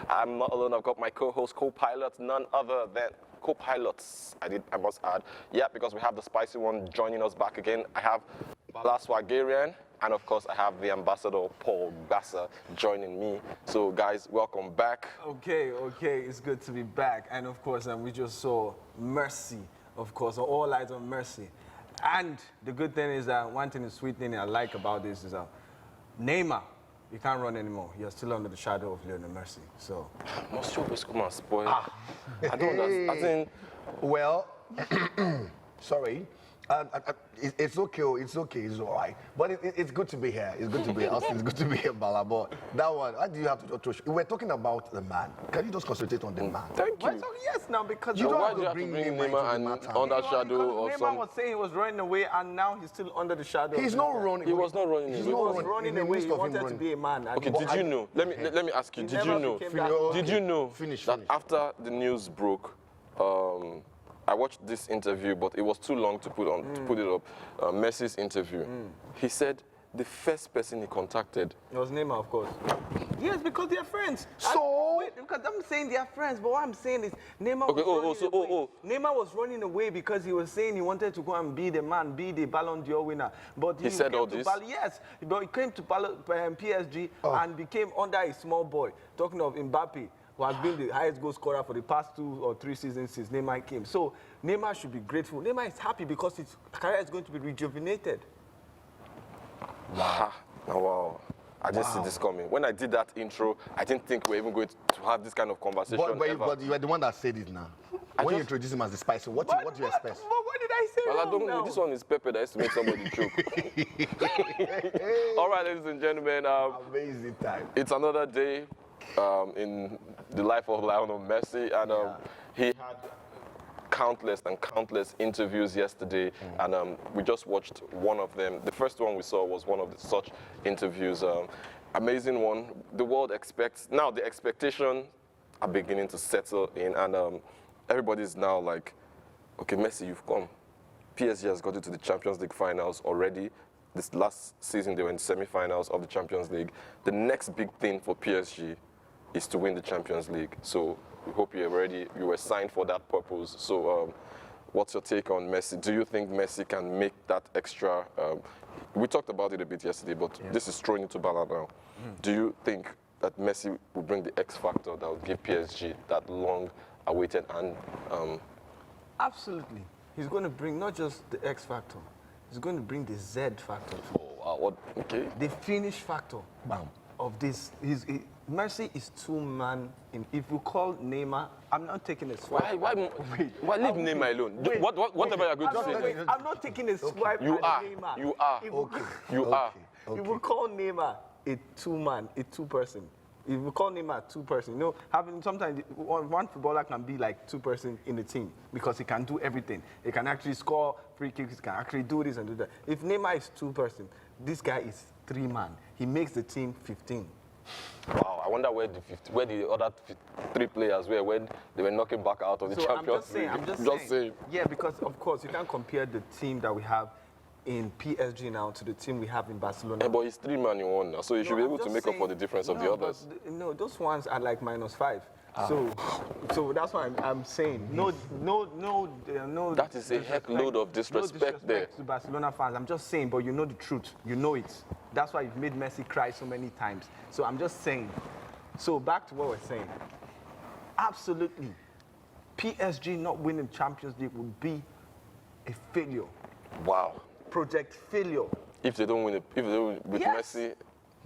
I'm not alone. I've got my co-host, co-pilot, none other than co-pilots. I must add. Yeah, because we have the spicy one joining us back again. I have Bala Swagarian, and of course I have the ambassador, Paul Gassa, joining me. So guys, welcome back. Okay, it's good to be back. And of course, we just saw Mercy, of course, all eyes on Mercy. And the good thing is that one thing, the sweet thing I like about this is Neymar, you can't run anymore. You're still under the shadow of Lionel Messi. So, must you always come and spoil? I don't understand. Well, sorry. It's okay, it's all right. But it's good to be here. It's good to be here. Austin, it's good to be here, Bala. But that one, why do you have to approach? We're talking about the man. Can you just concentrate on the man? Thank you. Yes, now because You don't Why have do you to have to bring bring Neymar Neymar into and the matter. under shadow or Neymar some? was saying he was running away, and now he's still under the shadow. He's not running. He was not running. He's He not He was running away. He wanted to be a man. Okay, did you know? Let me ask you. He Did never you know? became that- Did you know Finish. that after the news broke, I watched this interview, but it was too long to put it up. Messi's interview. He said the first person he contacted. It was Neymar, of course. Yes, because they're friends. Wait, because I'm saying they're friends, but what I'm saying is Neymar was running away. Neymar was running away because he was saying he wanted to go and be the man, be the Ballon d'Or winner. But He said came all to this? Yes, but he came to PSG and became under a small boy. Talking of Mbappe, who has been the highest goal scorer for the past 2 or 3 seasons since Neymar came. So Neymar should be grateful. Neymar is happy because his career is going to be rejuvenated. Wow. I didn't see this coming. When I did that intro, I didn't think we were even going to have this kind of conversation. But you are the one that said it now. When you introduce him as the spicy, what do you expect? But what did I say Well, I wrong don't know. now? This one is pepper that used to make somebody choke. All right, ladies and gentlemen. Amazing time. It's another day in the life of Lionel Messi, and he had countless interviews yesterday, and we just watched one of them. The first one we saw was one of such interviews. Amazing one. The world expects, now the expectations are beginning to settle in, and everybody's now like, okay, Messi, you've come. PSG has got you to the Champions League finals already. This last season, they were in semi-finals of the Champions League. The next big thing for PSG is to win the Champions League. So we hope you were signed for that purpose. So what's your take on Messi? Do you think Messi can make that extra? We talked about it a bit yesterday, but this is throwing into Bala now. Do you think that Messi will bring the X factor that will give PSG that long-awaited and... Absolutely. He's going to bring not just the X factor, he's going to bring the Z factor. Okay. The finish factor of this. Messi is two-man. If you call Neymar, I'm not taking a swipe. Why leave Neymar alone? Whatever you're going to say. I'm not taking a swipe You at are. Neymar. You are. You are. If we call Neymar a two-man, a two-person. If we call Neymar a two-person, you know, sometimes one footballer can be like two-person in the team because he can do everything. He can actually score free kicks, he can actually do this and do that. If Neymar is two-person, this guy is three-man. He makes the team 15. Wow, I wonder where the other 3 players were when they were knocking back out of the Champions League. I'm just saying. Yeah, because of course you can't compare the team that we have in PSG now to the team we have in Barcelona. Yeah, but it's 3-man in one now, so you should be able to make up for the difference of the others. No, those ones are like -5. So that's why I'm saying no. That is a heck load of disrespect there. To Barcelona fans. I'm just saying, but you know the truth. You know it. That's why you've made Messi cry so many times. So I'm just saying. So back to what we're saying. Absolutely, PSG not winning Champions League would be a failure. Wow. Project failure. If they don't win it, if they don't with Messi.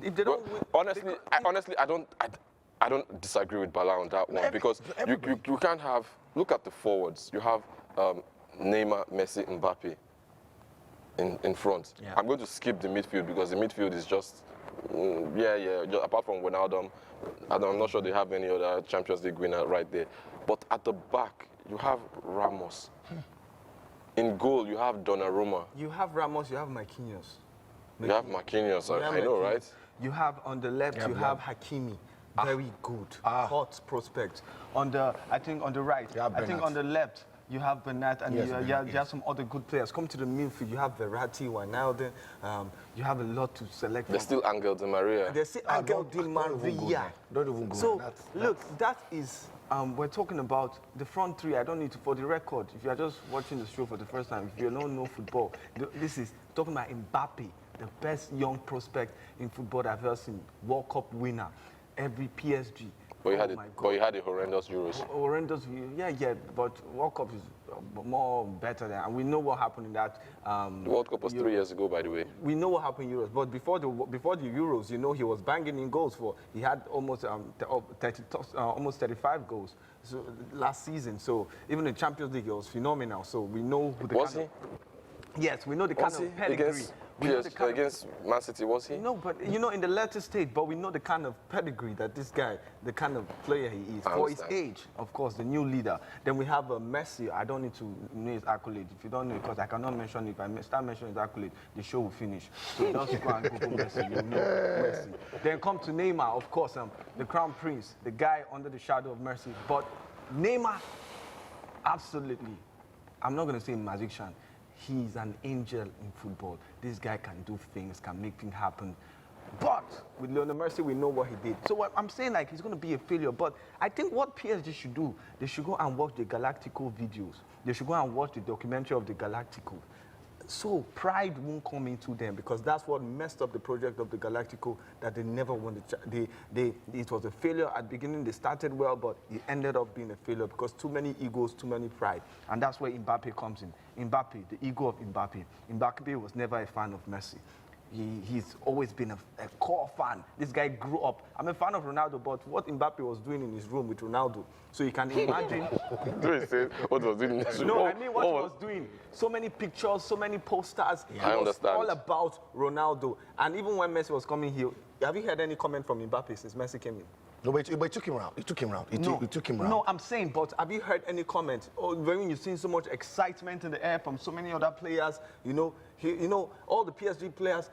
If they don't win, honestly, I don't disagree with Bala on that one, because you can't have. Look at the forwards. You have Neymar, Messi, Mbappe in front. Yeah. I'm going to skip the midfield because the midfield is just just apart from Ronaldo, I'm not sure they have any other Champions League winner right there. But at the back, you have Ramos. In goal, you have Donnarumma. You have Ramos, you have Marquinhos. You have Marquinhos, I know, right? You have on the left, you have Hakimi. Very good, hot prospect. I think on the right, I think on the left, you have Bernat, and Yes, you Bernat, have some other good players. Come to the midfield, you have Verratti, Wijnaldum. You have a lot to select There's from. still Angel Di Maria. There's still Angel Di Don't even go Maria. there. Don't even go So, there. look, that is, we're talking about the front three. I don't need to, for the record, if you're just watching the show for the first time, if you don't know football, this is talking about Mbappe, the best young prospect in football I've ever seen. World Cup winner, every PSG. But you, Oh had my but God. you had a horrendous Euros. Horrendous, yeah, but World Cup is more better than, and we know what happened in that. The World Cup was 3 years ago, by the way. We know what happened in Euros, but before the Euros, you know, he was banging in goals he had almost 35 goals last season. So even in Champions League, he was phenomenal. So we know who the Was he? Yes, we know the Was kind he of pedigree. against We know the PSG, kind of- against Man City? Was he? No, but you know, in the latter stage, but we know the kind of pedigree that this guy, the kind of player he is, I for his understand. age, of course, the new leader. Then we have Messi. I don't need to know his accolade. If you don't know, because I cannot mention it. If I start mentioning his accolade, the show will finish. So just go and Google Messi, you know Messi. Then come to Neymar, of course, the crown prince, the guy under the shadow of Messi. But Neymar, absolutely, I'm not going to say magician. He's an angel in football. This guy can do things, can make things happen. But with Lionel Messi, we know what he did. So what I'm saying, like, he's going to be a failure. But I think what PSG should do, they should go and watch the Galactico videos. They should go and watch the documentary of the Galactico. So pride won't come into them, because that's what messed up the project of the Galactico, that they never won it was a failure at the beginning. They started well, but it ended up being a failure because too many egos, too many pride. And that's where Mbappe comes in. Mbappe, the ego of Mbappe. Mbappe was never a fan of Messi. He's always been a core fan. This guy grew up. I'm a fan of Ronaldo, but what Mbappe was doing in his room with Ronaldo, so you can imagine. Do you say what was doing? No, I mean what he was doing. So many pictures, so many posters. I It was understand. all about Ronaldo. And even when Messi was coming here, have you heard any comment from Mbappe since Messi came in? No, but it took him round. It took him round. It took him round. No, I'm saying, but have you heard any comment? Or when you've seen so much excitement in the air from so many other players, you know, all the PSG players,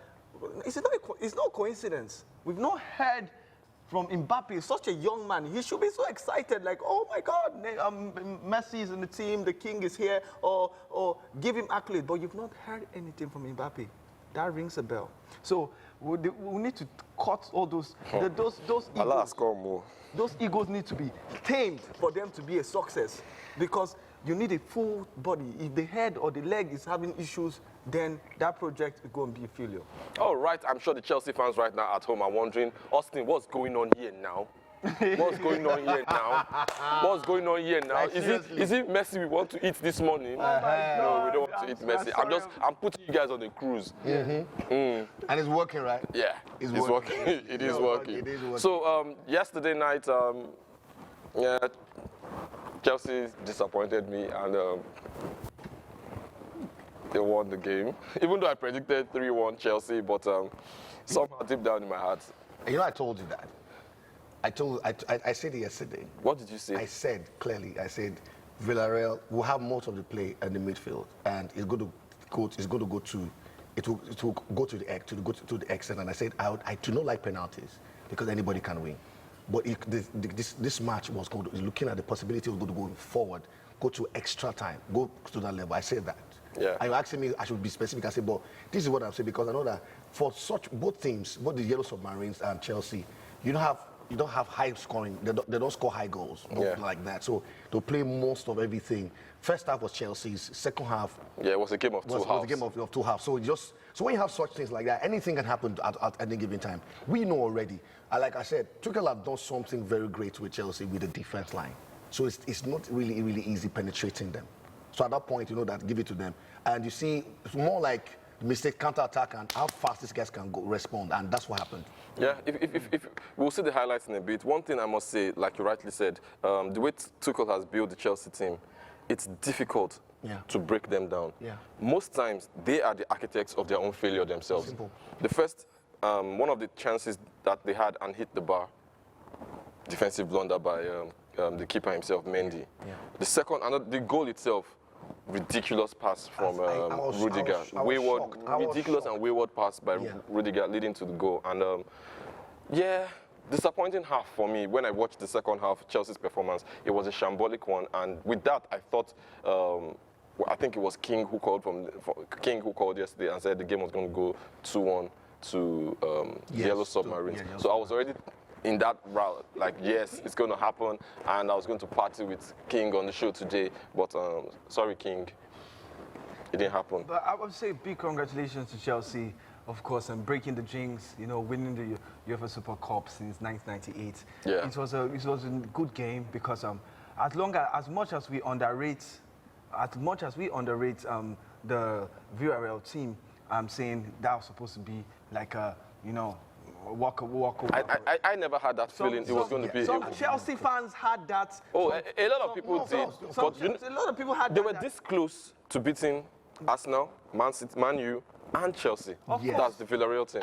it's no coincidence. We've not heard from Mbappe, such a young man. He should be so excited, like, oh my God, Messi is in the team, the king is here, or give him accolade. But you've not heard anything from Mbappe. That rings a bell. So we need to cut all those egos. Allah has come more. Those egos need to be tamed for them to be a success, because you need a full body. If the head or the leg is having issues, then that project is going to be a failure. All right, I'm sure the Chelsea fans right now at home are wondering, Austin, what's going on here now? What's going on here now? What's going on here now? Like, Is seriously. it Messi we want to eat this morning? No, we don't want to eat Messi. I'm putting you guys on a cruise. And it's working, right? Yeah, It's it's working. working. It is working. It is working. So yesterday night, yeah, Chelsea disappointed me, and they won the game. Even though I predicted 3-1 Chelsea, but somehow deep down in my heart. You know, I told you that. I said it yesterday. What did you say? I said clearly, Villarreal will have most of the play in the midfield, and it's going to go to the extent. And I said I do not like penalties because anybody can win. But this match was looking at the possibility of going to go forward, go to extra time, go to that level. I said that. Yeah. And you're asking me, I should be specific. I said, but this is what I'm saying, because I know that for both teams, both the Yellow Submarines and Chelsea, you don't have high scoring. They don't score high goals, like that. So they'll play most of everything. First half was Chelsea's. Second half, Yeah, it was a game of two halves. was a game of two halves. So when you have such things like that, anything can happen at any given time. We know already. And like I said, Tuchel have done something very great with Chelsea with the defense line. So it's not really easy penetrating them. So at that point, you know that, give it to them. And you see, it's more like mistake, counter-attack, and how fast these guys can respond. And that's what happened. Yeah, if we'll see the highlights in a bit. One thing I must say, like you rightly said, the way Tuchel has built the Chelsea team, it's difficult to break them down. Yeah. Most times, they are the architects of their own failure themselves. Simple. The first, one of the chances that they had and hit the bar, defensive blunder by the keeper himself, Mendy. Yeah. The second, the goal itself, ridiculous pass from Rudiger. I was shocked. I was Ridiculous shocked. and wayward pass by Yeah. Rudiger leading to the goal. And yeah, disappointing half for me. When I watched the second half, Chelsea's performance, it was a shambolic one, and with that, I thought. I think it was King who called yesterday and said the game was going to go 2-1 to Yellow Submarines. Yellow So I was already in that route, like, yes, it's going to happen, and I was going to party with King on the show today, but sorry, King, it didn't happen. But I would say big congratulations to Chelsea, of course, and breaking the jinx, you know, winning the UEFA Super Cup since 1998. Yeah. It was a good game because as much as we underrate the Villarreal team, I'm saying that was supposed to be like a, you know, walk over. I never had that feeling it was going to be. Some Chelsea fans had that. Oh, a lot of people did. But A lot of people had they that. were this close to beating Arsenal, Man City, Man U, and Chelsea. Yes. That's the Villarreal team.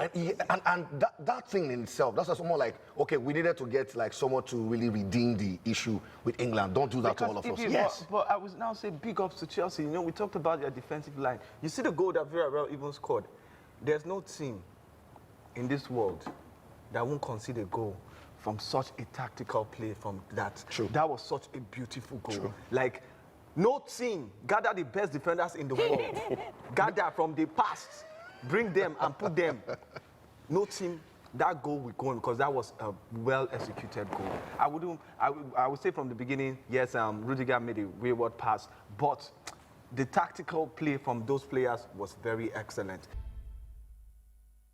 And that thing in itself, that's just more like, okay, we needed to get like someone to really redeem the issue with England. Don't do that to all of us. Yes. But I would now say big ups to Chelsea. You know, we talked about their defensive line. You see the goal that Villarreal even scored. There's no team in this world that won't concede a goal from such a tactical play from that. True. That was such a beautiful goal. True. Like, no team gather the best defenders in the world. Gather from the past, bring them and put them. No team, that goal will go in because that was a well-executed goal. I would say from the beginning, yes, Rudiger made a wayward pass, but the tactical play from those players was very excellent.